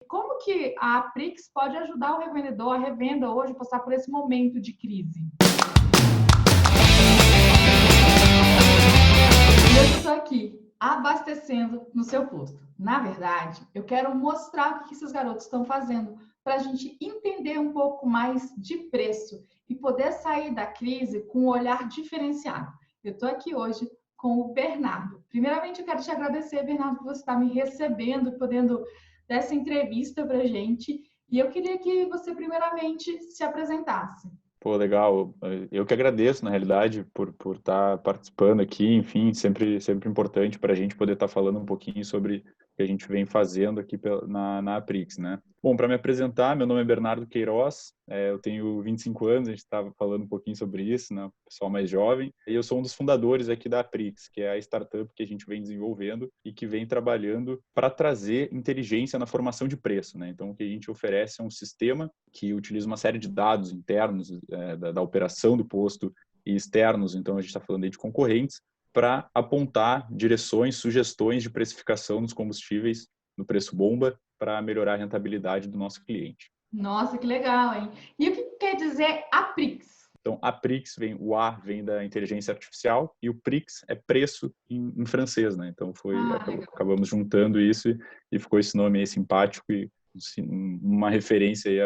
Como que a Aprix pode ajudar o revendedor, a revenda hoje, a passar por esse momento de crise? Eu estou aqui abastecendo no seu posto. Na verdade, eu quero mostrar o que esses garotos estão fazendo para a gente entender um pouco mais de preço e poder sair da crise com um olhar diferenciado. Eu estou aqui hoje com o Bernardo. Primeiramente, eu quero te agradecer, Bernardo, por você estar me recebendo, podendo dar essa entrevista para a gente. E eu queria que você, primeiramente, se apresentasse. Pô, legal. Eu que agradeço, na realidade, por estar participando aqui. Enfim, sempre importante para a gente poder estar falando um pouquinho sobre o que a gente vem fazendo aqui na Aprix, né? Bom, para me apresentar, meu nome é Bernardo Queiroz, eu tenho 25 anos, a gente estava falando um pouquinho sobre isso, né? Pessoal mais jovem. E eu sou um dos fundadores aqui da Aprix, que é a startup que a gente vem desenvolvendo e que vem trabalhando para trazer inteligência na formação de preço, né? Então, o que a gente oferece é um sistema que utiliza uma série de dados internos da operação do posto e externos, então a gente está falando aí de concorrentes, para apontar direções, sugestões de precificação dos combustíveis no preço bomba para melhorar a rentabilidade do nosso cliente. Nossa, que legal, hein? E o que quer dizer Aprix? Então, Aprix o A vem da inteligência artificial e o Prix é preço em francês, né? Então, acabamos juntando isso e ficou esse nome aí simpático e uma referência aí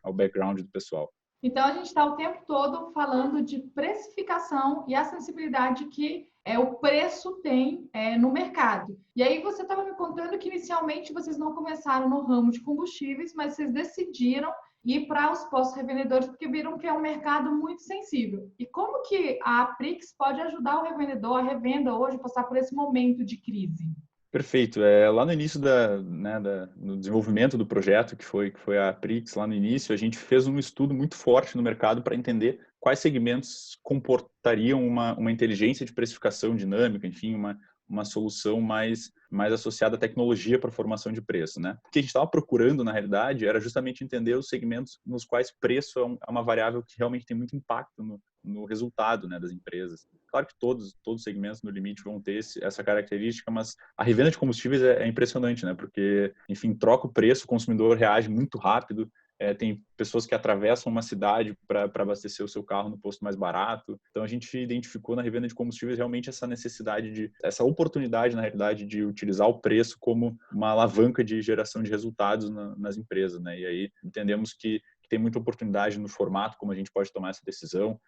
ao background do pessoal. Então, a gente está o tempo todo falando de precificação e a sensibilidade que o preço tem no mercado. E aí, você estava me contando que inicialmente vocês não começaram no ramo de combustíveis, mas vocês decidiram ir para os postos revendedores porque viram que é um mercado muito sensível. E como que a Aprix pode ajudar o revendedor, a revenda hoje, a passar por esse momento de crise? Perfeito. Lá no início no desenvolvimento do projeto, que foi a Aprix, lá no início, a gente fez um estudo muito forte no mercado para entender quais segmentos comportariam uma inteligência de precificação dinâmica, enfim, uma solução mais associada à tecnologia para a formação de preço, né? O que a gente estava procurando, na realidade, era justamente entender os segmentos nos quais preço é uma variável que realmente tem muito impacto no resultado, né, das empresas. Claro que todos os segmentos, no limite, vão ter essa característica, mas a revenda de combustíveis é impressionante, né? Porque, enfim, troca o preço, o consumidor reage muito rápido, tem pessoas que atravessam uma cidade para abastecer o seu carro no posto mais barato. Então, a gente identificou na revenda de combustíveis realmente essa necessidade essa oportunidade, na realidade, de utilizar o preço como uma alavanca de geração de resultados nas empresas, né? E aí entendemos que tem muita oportunidade no formato como a gente pode tomar essa decisão,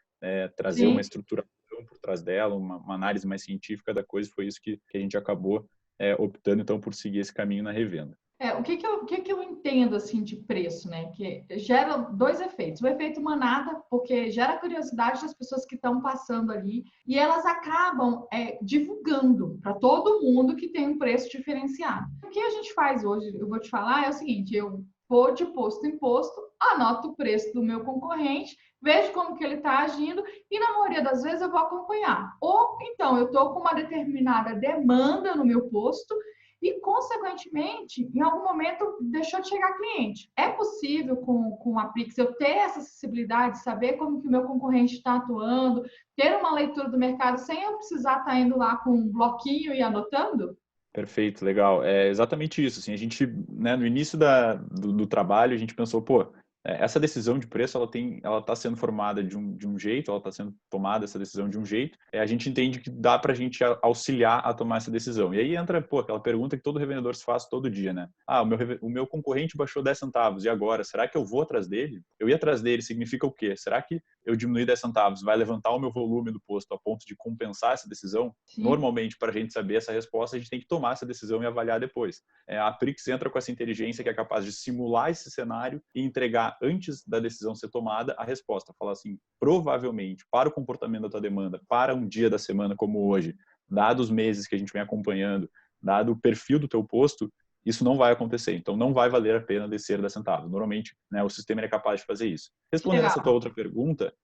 trazer uma estruturação por trás dela, uma análise mais científica da coisa. Foi isso que a gente acabou optando, então, por seguir esse caminho na revenda. O que eu entendo assim de preço, né? Que gera dois efeitos. O efeito manada, porque gera curiosidade das pessoas que estão passando ali e elas acabam divulgando para todo mundo que tem um preço diferenciado. O que a gente faz hoje, eu vou te falar, é o seguinte: eu vou de posto em posto, anoto o preço do meu concorrente, vejo como que ele está agindo e na maioria das vezes eu vou acompanhar. Ou então eu estou com uma determinada demanda no meu posto e, consequentemente, em algum momento deixou de chegar cliente. É possível com a Prix eu ter essa acessibilidade, saber como que o meu concorrente está atuando, ter uma leitura do mercado sem eu precisar estar indo lá com um bloquinho e anotando? Perfeito, legal. É exatamente isso. Assim, a gente, né, no início do trabalho, a gente pensou, pô, essa decisão de preço, ela está sendo formada de um jeito, ela está sendo tomada essa decisão de um jeito. A gente entende que dá para a gente auxiliar a tomar essa decisão. E aí entra, pô, aquela pergunta que todo revendedor se faz todo dia, né? Ah, o meu concorrente baixou 10 centavos, e agora? Será que eu vou atrás dele? Eu ir atrás dele significa o quê? Será que eu diminuir 10 centavos vai levantar o meu volume do posto a ponto de compensar essa decisão? Sim. Normalmente, para a gente saber essa resposta, a gente tem que tomar essa decisão e avaliar depois. A Prix entra com essa inteligência que é capaz de simular esse cenário e entregar, antes da decisão ser tomada, a resposta. Falar assim, provavelmente, para o comportamento da tua demanda, para um dia da semana como hoje, dados os meses que a gente vem acompanhando, dado o perfil do teu posto, isso não vai acontecer. Então, não vai valer a pena descer 10 centavos. Normalmente, né, o sistema é capaz de fazer isso. Respondendo essa tua outra pergunta,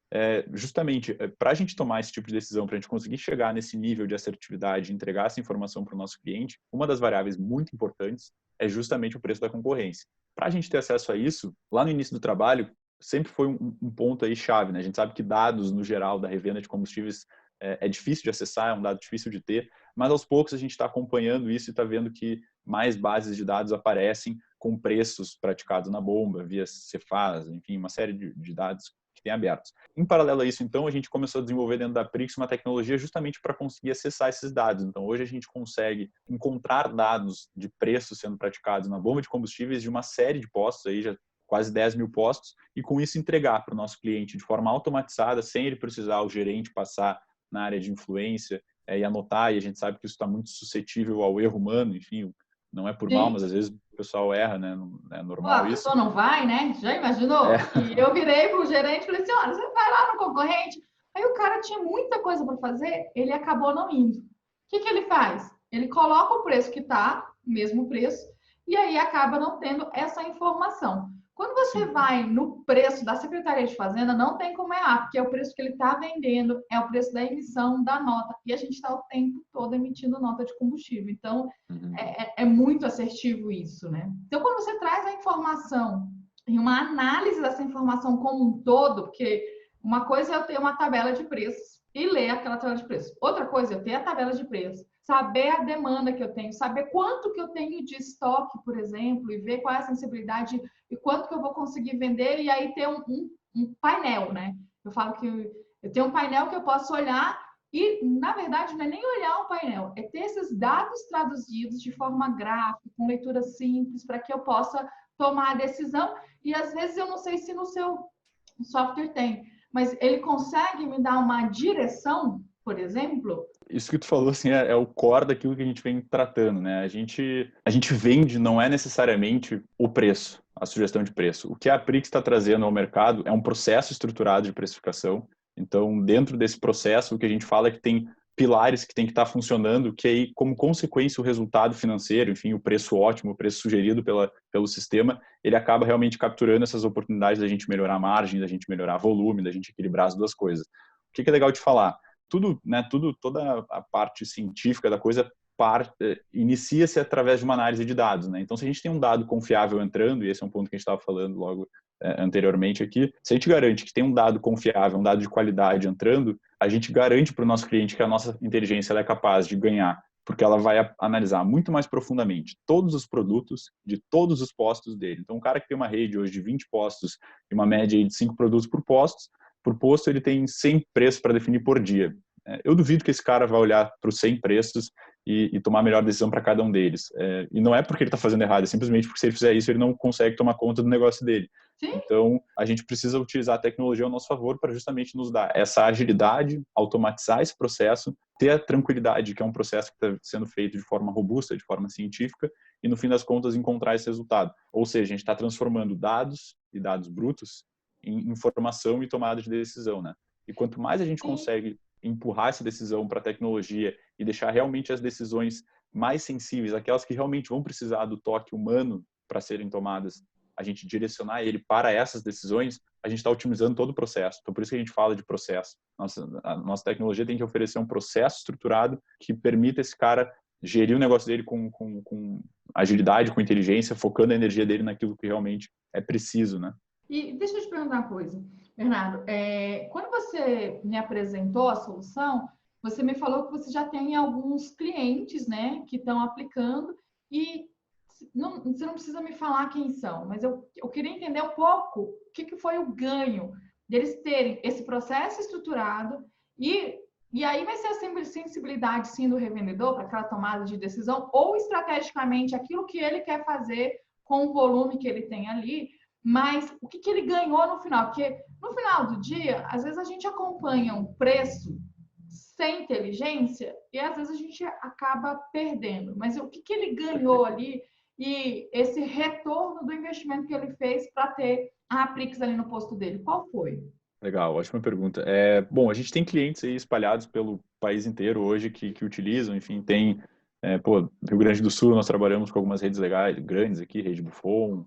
justamente para a gente tomar esse tipo de decisão, para a gente conseguir chegar nesse nível de assertividade, entregar essa informação para o nosso cliente, uma das variáveis muito importantes é justamente o preço da concorrência. Para a gente ter acesso a isso, lá no início do trabalho, sempre foi um ponto aí chave, né? A gente sabe que dados, no geral, da revenda de combustíveis é difícil de acessar, é um dado difícil de ter, mas aos poucos a gente está acompanhando isso e está vendo que mais bases de dados aparecem com preços praticados na bomba, via Cefaz, enfim, uma série de dados que tem abertos. Em paralelo a isso, então, a gente começou a desenvolver dentro da Prix uma tecnologia justamente para conseguir acessar esses dados. Então, hoje a gente consegue encontrar dados de preços sendo praticados na bomba de combustíveis de uma série de postos, aí já quase 10 mil postos, e com isso entregar para o nosso cliente de forma automatizada, sem ele precisar o gerente passar na área de influência e anotar, e a gente sabe que isso está muito suscetível ao erro humano, enfim, não é por mal, Sim. mas às vezes o pessoal erra, né? É Pô, a normal isso. pessoa não vai, né? Já imaginou? É. E eu virei pro gerente e falei assim: olha, você vai lá no concorrente. Aí o cara tinha muita coisa para fazer, ele acabou não indo. O que ele faz? Ele coloca o preço que tá, o mesmo preço, e aí acaba não tendo essa informação. Quando você Sim. vai no preço da Secretaria de Fazenda, não tem como errar, porque é o preço que ele está vendendo, é o preço da emissão da nota. E a gente está o tempo todo emitindo nota de combustível. Então, Uhum. é muito assertivo isso, né? Então, quando você traz a informação e uma análise dessa informação como um todo, porque uma coisa é eu ter uma tabela de preços e ler aquela tabela de preços. Outra coisa é eu ter a tabela de preços, saber a demanda que eu tenho, saber quanto que eu tenho de estoque, por exemplo, e ver qual é a sensibilidade e quanto que eu vou conseguir vender, e aí ter um painel, né? Eu falo que eu tenho um painel que eu posso olhar e, na verdade, não é nem olhar o painel, é ter esses dados traduzidos de forma gráfica, com leitura simples, para que eu possa tomar a decisão. E, às vezes, eu não sei se no seu software tem, mas ele consegue me dar uma direção, por exemplo? Isso que tu falou assim é o core daquilo que a gente vem tratando, né? A gente vende não é necessariamente o preço, a sugestão de preço. O que a Prix está trazendo ao mercado é um processo estruturado de precificação. Então, dentro desse processo, o que a gente fala é que tem pilares que tem que estar funcionando, que aí, como consequência, o resultado financeiro, enfim, o preço ótimo, o preço sugerido pelo sistema, ele acaba realmente capturando essas oportunidades da gente melhorar a margem, da gente melhorar volume, da gente equilibrar as duas coisas. O que é legal de falar? Tudo, né, toda a parte científica da coisa inicia-se através de uma análise de dados, né? Então, se a gente tem um dado confiável entrando, e esse é um ponto que a gente estava falando logo anteriormente aqui, se a gente garante que tem um dado confiável, um dado de qualidade entrando, a gente garante para o nosso cliente que a nossa inteligência ela é capaz de ganhar, porque ela vai analisar muito mais profundamente todos os produtos de todos os postos dele. Então, um cara que tem uma rede hoje de 20 postos e uma média de 5 produtos por posto, ele tem 100 preços para definir por dia. Eu duvido que esse cara vai olhar para os 100 preços e tomar a melhor decisão para cada um deles. E não é porque ele está fazendo errado, é simplesmente porque se ele fizer isso, ele não consegue tomar conta do negócio dele. Sim. Então, a gente precisa utilizar a tecnologia ao nosso favor para justamente nos dar essa agilidade, automatizar esse processo, ter a tranquilidade que é um processo que está sendo feito de forma robusta, de forma científica, e no fim das contas encontrar esse resultado. Ou seja, a gente está transformando dados e dados brutos em informação e tomada de decisão, né? E quanto mais a gente consegue empurrar essa decisão para a tecnologia e deixar realmente as decisões mais sensíveis, aquelas que realmente vão precisar do toque humano para serem tomadas, a gente direcionar ele para essas decisões, a gente está otimizando todo o processo. Então, por isso que a gente fala de processo. A nossa tecnologia tem que oferecer um processo estruturado que permita esse cara gerir o negócio dele com agilidade, com inteligência, focando a energia dele naquilo que realmente é preciso, né? E deixa eu te perguntar uma coisa, Bernardo. Quando você me apresentou a solução, você me falou que você já tem alguns clientes, né, que estão aplicando e você não precisa me falar quem são, mas eu queria entender um pouco o que foi o ganho deles terem esse processo estruturado e aí vai ser a sensibilidade, sim, do revendedor para aquela tomada de decisão ou estrategicamente aquilo que ele quer fazer com o volume que ele tem ali, mas o que ele ganhou no final? Porque no final do dia, às vezes a gente acompanha um preço sem inteligência e às vezes a gente acaba perdendo. Mas o que ele ganhou ali e esse retorno do investimento que ele fez para ter a Aprix ali no posto dele, qual foi? Legal, ótima pergunta. Bom, a gente tem clientes aí espalhados pelo país inteiro hoje que utilizam, enfim, tem, Rio Grande do Sul nós trabalhamos com algumas redes legais, grandes aqui, Rede Buffon,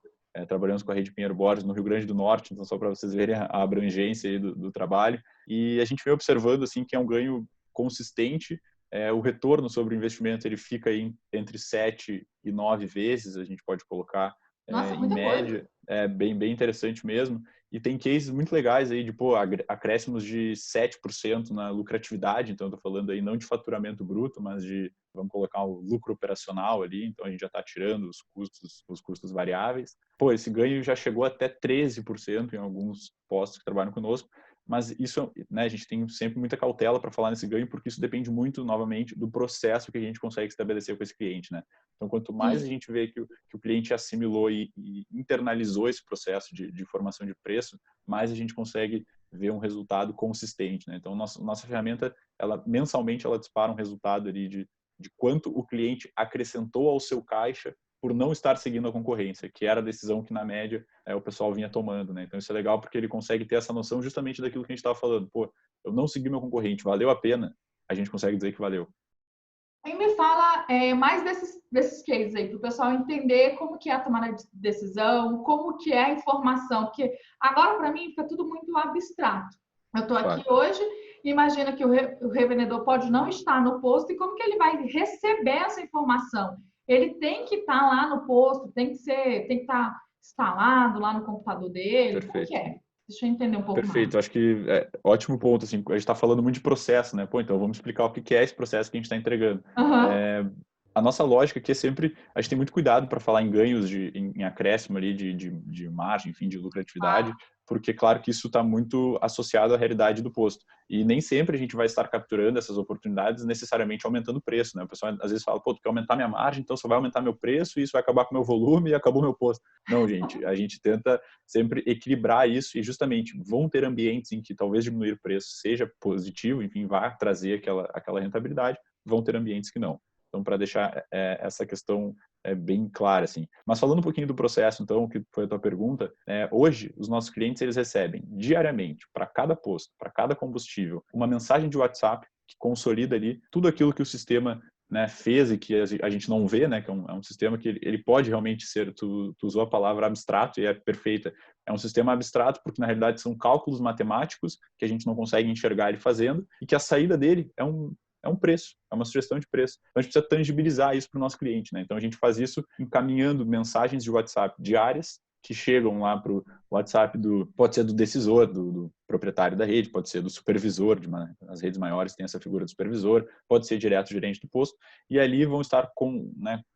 trabalhamos com a Rede Pinheiro Borges no Rio Grande do Norte, então só para vocês verem a abrangência aí do trabalho. E a gente vem observando, assim, que é um ganho consistente, o retorno sobre o investimento ele fica aí entre 7 e 9 vezes, a gente pode colocar Nossa, em muita média. coisa. é bem interessante mesmo. E tem cases muito legais aí de, pô, acréscimos de 7% na lucratividade. Então, eu tô falando aí não de faturamento bruto, mas de, vamos colocar o lucro operacional ali. Então, a gente já está tirando os custos variáveis. Pô, esse ganho já chegou até 13% em alguns postos que trabalham conosco. Mas isso, né, a gente tem sempre muita cautela para falar nesse ganho, porque isso depende muito, novamente, do processo que a gente consegue estabelecer com esse cliente, né? Então, quanto mais a gente vê que o cliente assimilou e internalizou esse processo de formação de preço, mais a gente consegue ver um resultado consistente, né? Então, nossa ferramenta, mensalmente, ela dispara um resultado ali de quanto o cliente acrescentou ao seu caixa por não estar seguindo a concorrência, que era a decisão que, na média, o pessoal vinha tomando, né? Então, isso é legal porque ele consegue ter essa noção justamente daquilo que a gente estava falando. Pô, eu não segui meu concorrente, valeu a pena? A gente consegue dizer que valeu. E me fala mais desses cases aí, para o pessoal entender como que é a tomada de decisão, como que é a informação, porque agora, para mim, fica tudo muito abstrato. Eu estou aqui Claro. hoje, imagina que o revendedor pode não estar no posto, e como que ele vai receber essa informação? Ele tem que estar lá no posto, tem que estar instalado lá no computador dele, como que Perfeito. é? Deixa eu entender um pouco mais. Perfeito, acho que ótimo ponto, assim, a gente está falando muito de processo, né? Pô, então vamos explicar o que é esse processo que a gente está entregando. Uhum. A nossa lógica aqui é sempre, a gente tem muito cuidado para falar em ganhos, em acréscimo ali de margem, enfim, de lucratividade, porque claro que isso está muito associado à realidade do posto. E nem sempre a gente vai estar capturando essas oportunidades necessariamente aumentando o preço, né? O pessoal às vezes fala, pô, tu quer aumentar minha margem, então só vai aumentar meu preço e isso vai acabar com o meu volume e acabou meu posto. Não, gente, a gente tenta sempre equilibrar isso e justamente vão ter ambientes em que talvez diminuir o preço seja positivo, enfim, vá trazer aquela rentabilidade, vão ter ambientes que não. Então, para deixar essa questão bem clara, assim. Mas falando um pouquinho do processo, então, que foi a tua pergunta, hoje os nossos clientes eles recebem diariamente, para cada posto, para cada combustível, uma mensagem de WhatsApp que consolida ali tudo aquilo que o sistema, né, fez e que a gente não vê, né, que é um sistema que ele pode realmente ser, tu usou a palavra abstrato e é perfeita, é um sistema abstrato porque na realidade são cálculos matemáticos que a gente não consegue enxergar ele fazendo e que a saída dele é um preço, é uma sugestão de preço. Então, a gente precisa tangibilizar isso para o nosso cliente, né? Então, a gente faz isso encaminhando mensagens de WhatsApp diárias que chegam lá para o WhatsApp pode ser do decisor, do proprietário da rede, pode ser do supervisor, as redes maiores tem essa figura do supervisor, pode ser direto do gerente do posto, e ali vão estar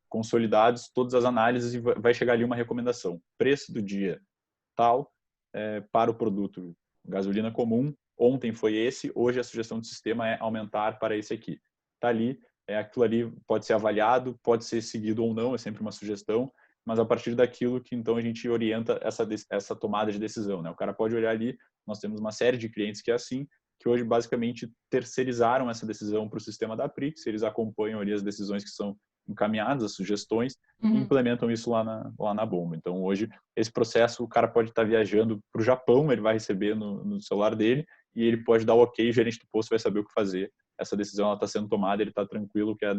consolidados todas as análises e vai chegar ali uma recomendação. Preço do dia tal para o produto gasolina comum, ontem foi esse, hoje a sugestão do sistema é aumentar para esse aqui. Está ali, aquilo ali pode ser avaliado, pode ser seguido ou não, é sempre uma sugestão, mas a partir daquilo que então a gente orienta essa tomada de decisão, né? O cara pode olhar ali, nós temos uma série de clientes que é assim, que hoje basicamente terceirizaram essa decisão para o sistema da Prix, eles acompanham ali as decisões que são encaminhadas, as sugestões, e implementam isso lá na bomba. Então, hoje, esse processo, o cara pode estar viajando para o Japão, ele vai receber no celular dele, e ele pode dar o ok, o gerente do posto vai saber o que fazer. Essa decisão está sendo tomada, ele está tranquilo que a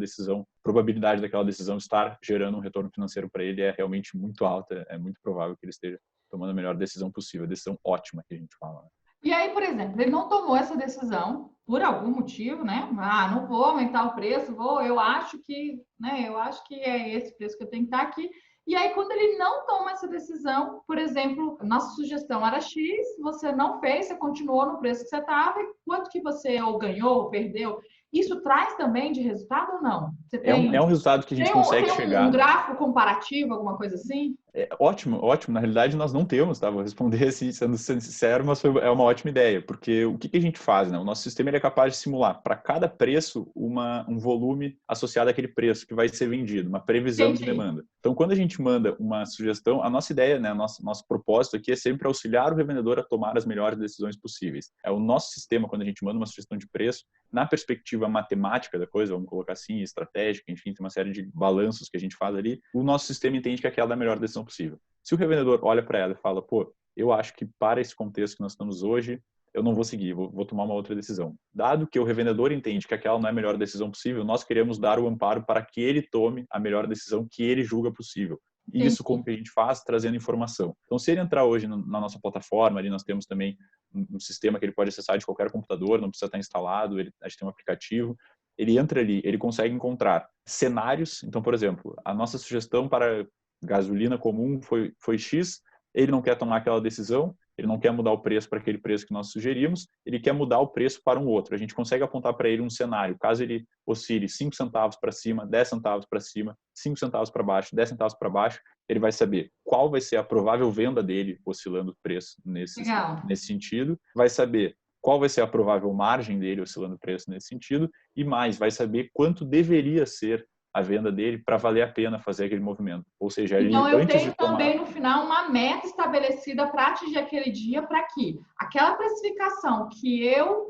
probabilidade daquela decisão estar gerando um retorno financeiro para ele é realmente muito alta, é muito provável que ele esteja tomando a melhor decisão possível, a decisão ótima que a gente fala. E aí, por exemplo, ele não tomou essa decisão por algum motivo, né? Ah, não vou aumentar o preço, eu acho que, né? Eu acho que é esse preço que eu tenho que estar aqui. E aí, quando ele não toma essa decisão, por exemplo, nossa sugestão era X, você não fez, você continuou no preço que você estava, e quanto que você ou ganhou ou perdeu? Isso traz também de resultado ou não? Você É um resultado que a gente consegue tem um chegar. gráfico comparativo, alguma coisa assim? Ótimo, ótimo. Na realidade, nós não temos, tá? Vou responder assim, sendo sincero, mas é uma ótima ideia, porque o que a gente faz, né? O nosso sistema ele é capaz de simular para cada preço um volume associado àquele preço que vai ser vendido, uma previsão de Entendi. demanda. Então, quando a gente manda uma sugestão, a nossa ideia, né, nosso propósito aqui é sempre auxiliar o revendedor a tomar as melhores decisões possíveis. É o nosso sistema, quando a gente manda uma sugestão de preço, na perspectiva matemática da coisa, vamos colocar assim, estratégica, enfim, tem uma série de balanços que a gente faz ali, o nosso sistema entende que aquela é a melhor decisão possível. Se o revendedor olha para ela e fala, pô, eu acho que para esse contexto que nós estamos hoje, eu não vou seguir, vou tomar uma outra decisão. Dado que o revendedor entende que aquela não é a melhor decisão possível, nós queremos dar o amparo para que ele tome a melhor decisão que ele julga possível. E isso como que a gente faz? Trazendo informação. Então, se ele entrar hoje na nossa plataforma, ali nós temos também um sistema que ele pode acessar de qualquer computador, não precisa estar instalado, a gente tem um aplicativo, ele entra ali, ele consegue encontrar cenários. Então, por exemplo, a nossa sugestão para gasolina comum foi X, ele não quer tomar aquela decisão, ele não quer mudar o preço para aquele preço que nós sugerimos, ele quer mudar o preço para um outro. A gente consegue apontar para ele um cenário, caso ele oscile 5 centavos para cima, 10 centavos para cima, 5 centavos para baixo, 10 centavos para baixo, ele vai saber qual vai ser a provável venda dele oscilando o preço nesse sentido, vai saber qual vai ser a provável margem dele oscilando o preço nesse sentido e mais, vai saber quanto deveria ser a venda dele para valer a pena fazer aquele movimento. Ou seja, ele, então, eu antes tenho de tomar... também, no final, uma meta estabelecida para atingir aquele dia, para que aquela precificação que eu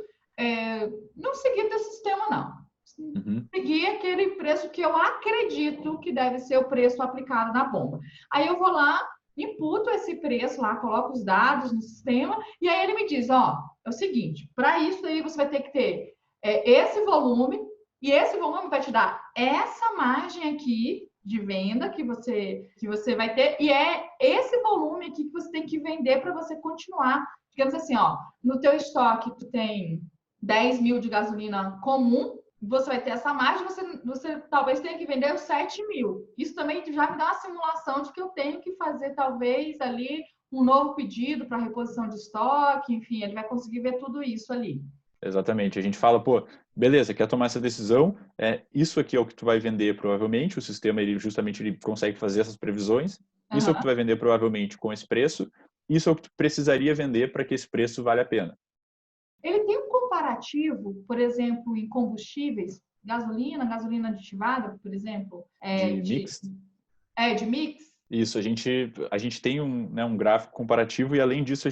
não segui do sistema, não. Seguir aquele preço que eu acredito que deve ser o preço aplicado na bomba. Aí eu vou lá, imputo esse preço lá, coloco os dados no sistema, e aí ele me diz, ó, é o seguinte, para isso aí você vai ter que ter esse volume, e esse volume vai te dar essa margem aqui de venda que você vai ter, e é esse volume aqui que você tem que vender para você continuar. Digamos assim, ó, no teu estoque tu tem 10 mil de gasolina comum, você vai ter essa margem, você talvez tenha que vender os 7 mil. Isso também já me dá uma simulação de que eu tenho que fazer talvez ali um novo pedido para reposição de estoque, enfim, ele vai conseguir ver tudo isso ali. Exatamente. A gente fala, pô, beleza, quer tomar essa decisão, isso aqui é o que tu vai vender provavelmente, o sistema ele consegue fazer essas previsões, isso é o que tu vai vender provavelmente com esse preço, isso é o que tu precisaria vender para que esse preço vale a pena. Ele tem um comparativo, por exemplo, em combustíveis, gasolina aditivada, por exemplo, de mix. Isso, a gente tem um gráfico comparativo e, além disso,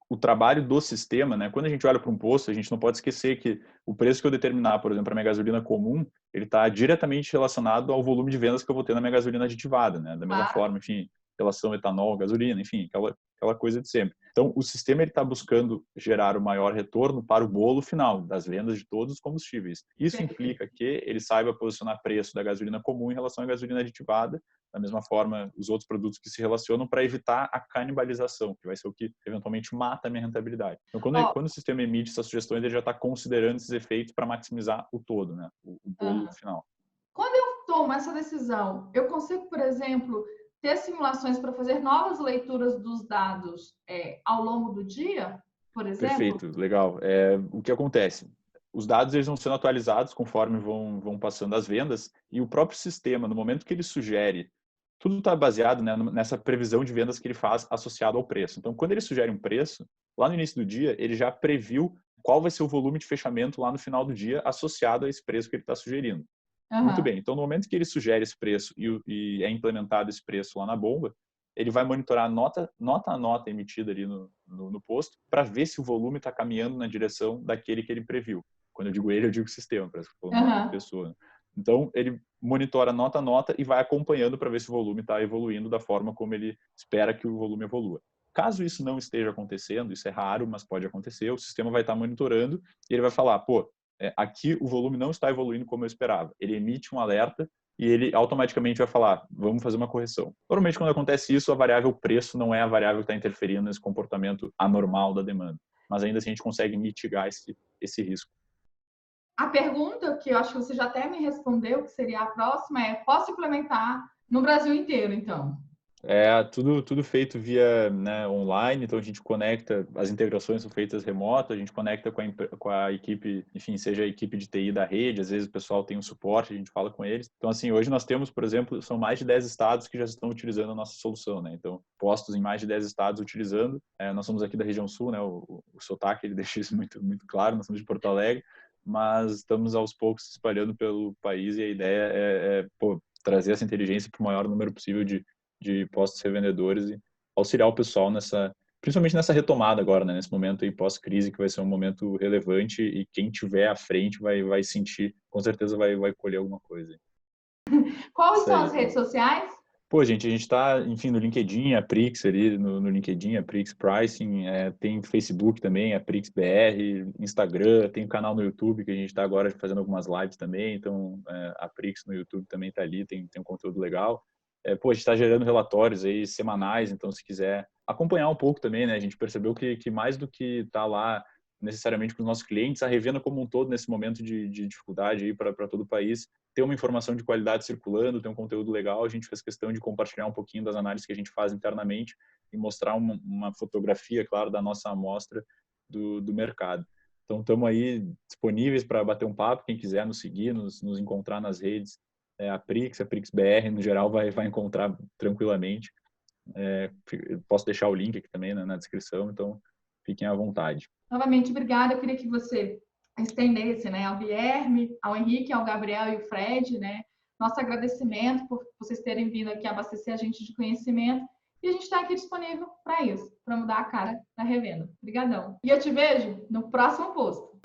o trabalho do sistema, né? Quando a gente olha para um posto, a gente não pode esquecer que o preço que eu determinar, por exemplo, para a minha gasolina comum, ele está diretamente relacionado ao volume de vendas que eu vou ter na minha gasolina aditivada, né? Da mesma forma, enfim, relação etanol, gasolina, enfim, aquela coisa de sempre. Então, o sistema está buscando gerar o maior retorno para o bolo final das vendas de todos os combustíveis. Isso implica que ele saiba posicionar preço da gasolina comum em relação à gasolina aditivada, da mesma forma, os outros produtos que se relacionam, para evitar a canibalização, que vai ser o que eventualmente mata a minha rentabilidade. Então, quando o sistema emite essas sugestões, ele já está considerando esses efeitos para maximizar o todo, né? O bolo final. Quando eu tomo essa decisão, eu consigo, por exemplo, ter simulações para fazer novas leituras dos dados ao longo do dia, por exemplo? Perfeito, legal. O que acontece? Os dados eles vão sendo atualizados conforme vão passando as vendas, e o próprio sistema, no momento que ele sugere, tudo está baseado, né, nessa previsão de vendas que ele faz associado ao preço. Então, quando ele sugere um preço, lá no início do dia, ele já previu qual vai ser o volume de fechamento lá no final do dia associado a esse preço que ele está sugerindo. Muito bem. Então, no momento que ele sugere esse preço e é implementado esse preço lá na bomba, ele vai monitorar nota a nota emitida ali no posto para ver se o volume está caminhando na direção daquele que ele previu. Quando eu digo ele, eu digo sistema, parece que falando uma pessoa. Né? Então, ele monitora nota a nota e vai acompanhando para ver se o volume está evoluindo da forma como ele espera que o volume evolua. Caso isso não esteja acontecendo, isso é raro, mas pode acontecer, o sistema vai estar monitorando e ele vai falar, pô, aqui o volume não está evoluindo como eu esperava. Ele emite um alerta e ele automaticamente vai falar, vamos fazer uma correção. Normalmente, quando acontece isso, a variável preço não é a variável que está interferindo nesse comportamento anormal da demanda. Mas ainda assim, a gente consegue mitigar esse risco. A pergunta, que eu acho que você já até me respondeu, que seria a próxima, posso implementar no Brasil inteiro, então? Tudo feito via, né, online, então a gente conecta, as integrações são feitas remotas, a gente conecta com a equipe, enfim, seja a equipe de TI da rede, às vezes o pessoal tem um suporte, a gente fala com eles. Então, assim, hoje nós temos, por exemplo, são mais de 10 estados que já estão utilizando a nossa solução, né? Então, postos em mais de 10 estados utilizando. Nós somos aqui da região sul, né? O sotaque, ele deixa isso muito, muito claro, nós somos de Porto Alegre, mas estamos aos poucos se espalhando pelo país e a ideia é trazer essa inteligência para o maior número possível de postos revendedores e auxiliar o pessoal principalmente nessa retomada agora, né? Nesse momento aí pós-crise, que vai ser um momento relevante e quem tiver à frente vai sentir, com certeza vai colher alguma coisa. Quais são as redes sociais? Pô, gente, a gente está, enfim, no LinkedIn, a Prix ali, no LinkedIn, a Prix Pricing, tem Facebook também, a Prix BR, Instagram, tem um canal no YouTube que a gente está agora fazendo algumas lives também, então a Prix no YouTube também está ali, tem um conteúdo legal. A gente está gerando relatórios aí semanais, então se quiser acompanhar um pouco também, né? A gente percebeu que mais do que estar lá necessariamente para os nossos clientes, a revenda como um todo nesse momento de dificuldade aí para todo o país, ter uma informação de qualidade circulando, ter um conteúdo legal, a gente fez questão de compartilhar um pouquinho das análises que a gente faz internamente mostrar uma fotografia, claro, da nossa amostra do mercado. Então, estamos aí disponíveis para bater um papo. Quem quiser nos seguir, nos encontrar nas redes, a Prix BR, no geral, vai encontrar tranquilamente. Posso deixar o link aqui também na descrição, então fiquem à vontade. Novamente, obrigada. Eu queria que você estendesse, né, ao Guilherme, ao Henrique, ao Gabriel e ao Fred, né, nosso agradecimento por vocês terem vindo aqui abastecer a gente de conhecimento. E a gente está aqui disponível para isso, para mudar a cara da revenda. Obrigadão. E eu te vejo no próximo posto.